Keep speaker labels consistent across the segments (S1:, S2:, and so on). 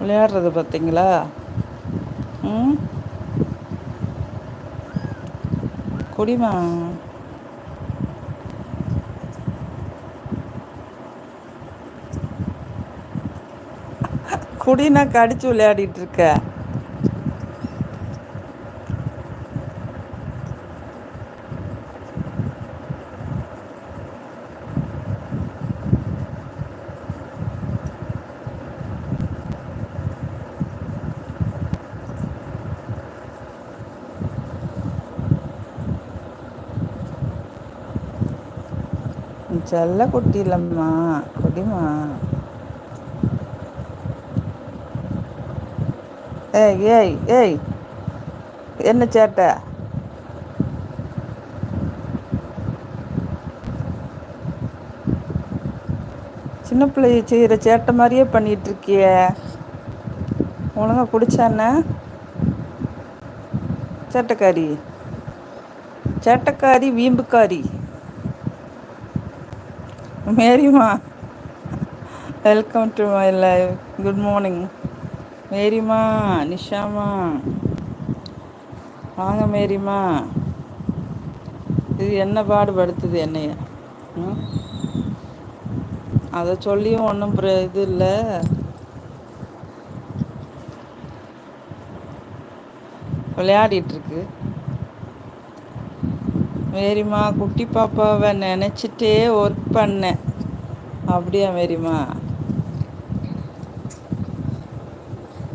S1: விளையாடுறது பார்த்தீங்களா? ம். குடிமா. குடினா கடிச்சு விளையாடிட்டு இருக்க. செல்ல குட்டி இல்லம்மா. குடிமா. ஏய் ஏய் ஏய், என்ன சேட்டை? சின்ன பிள்ளை செய்கிற சேட்டை மாதிரியே பண்ணிட்டு இருக்கிய. ஒழுங்கா குடிச்சானே சேட்டைக்காரி. சேட்டைக்காரி, வீம்புக்காரி. Merima, welcome to my live. Good morning Merima. Nishama, வாங்க மேரிமா. இது என்ன பாடுபடுத்துது என்னைய? ம். அதை சொல்லியும் ஒன்றும் இது இல்லை. விளையாடிட்டு இருக்கு. மேரிமா குட்டி பாப்பாவை நினச்சிட்டே ஒர்க் பண்ணேன். அப்படியா Merima?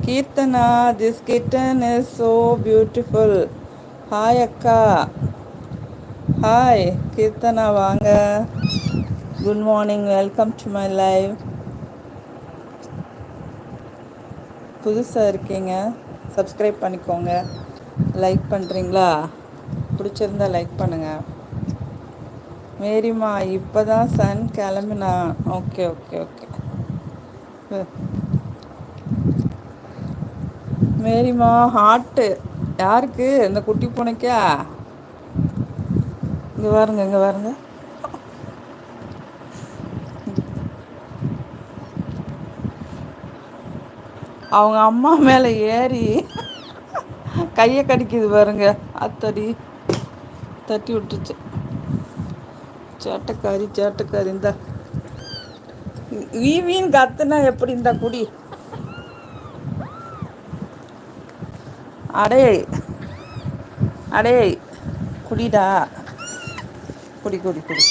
S1: Keerthana, this kitten is so beautiful. Hi அக்கா. ஹாய் கீர்த்தனா, வாங்க. Good morning, welcome to my live. புதுசாக இருக்கீங்க, சப்ஸ்கிரைப் பண்ணிக்கோங்க. லைக் பண்ணுறீங்களா? பிடிச்சிருந்தா லைக் பண்ணுங்கள். மேரிமா இப்போ தான் சன் கிளம்புனா. Okay okay okay. Merima heart யாருக்கு? இந்த குட்டி பூனைக்கா? இங்கே பாருங்க, இங்கே பாருங்க. அவங்க அம்மா மேலே ஏறி கையை கடிக்குது பாருங்க. அத்தடி தட்டி விட்டுச்சு. சேட்டைக்காரி சேட்டைக்காரி. இந்த வீவின்னு கத்துனா எப்படி இந்த குடி? அடே அடே, குடிடா. குடி குடி குடி.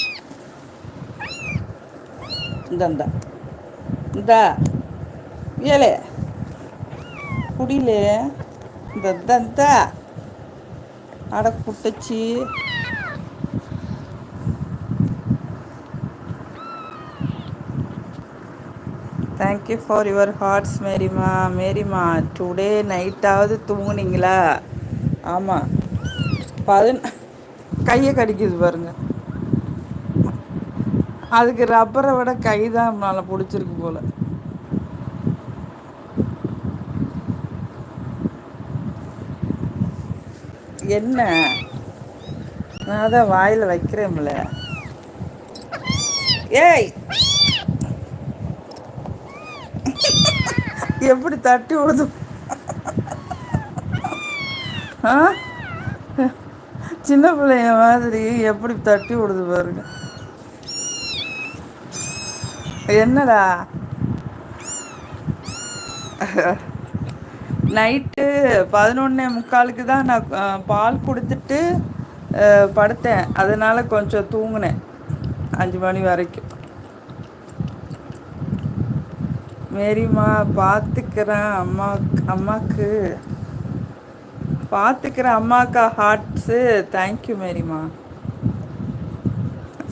S1: இந்த இந்த ஏலே குடிலே. இந்த அட குட்டச்சி. Thank you for your hearts Merima. Merima today நைட்டாவது தூங்குனீங்களா? ஆமாம். கையை கடிக்குது பாருங்க. அதுக்கு ரப்பரை விட கை தான் நல்லா பிடிச்சிருக்கு போல. என்ன? நான் தான் வாயில் வைக்கிறேன்ல. ஏய், எப்படி தட்டி விடுது? ஆ, சின்ன பிள்ளைங்க மாதிரி எப்படி தட்டி விடுது பாருங்க. என்னடா? நைட்டு 11:45 தான் நான் பால் கொடுத்துட்டு படுத்தேன். அதனால கொஞ்சம் தூங்கினேன் 5 மணி வரைக்கும். மேரிமா பார்த்துக்கிறேன் அம்மாக்கு பார்த்துக்கிறேன் அம்மாக்கா ஹார்ட்ஸு. தேங்க்யூ மேரிமா.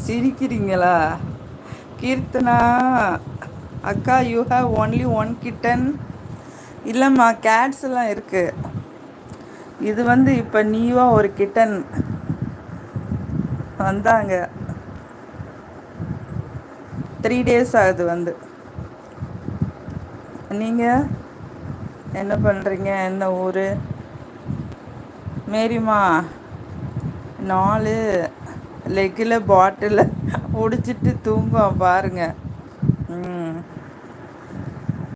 S1: சிரிக்கிறீங்களா? கீர்த்தனா அக்கா, you have only one kitten? இல்லைம்மா, கேட்ஸ் எல்லாம் இருக்குது. இது வந்து இப்போ நியூவாக ஒரு கிட்டன் வந்தாங்க. 3 days ஆகுது வந்து. நீங்கள் என்ன பண்ணுறீங்க? என்ன ஊர்? மேரிமா 4 லெக்கில் பாட்டில் முடிச்சிட்டு தூங்குவோம் பாருங்க. ம்.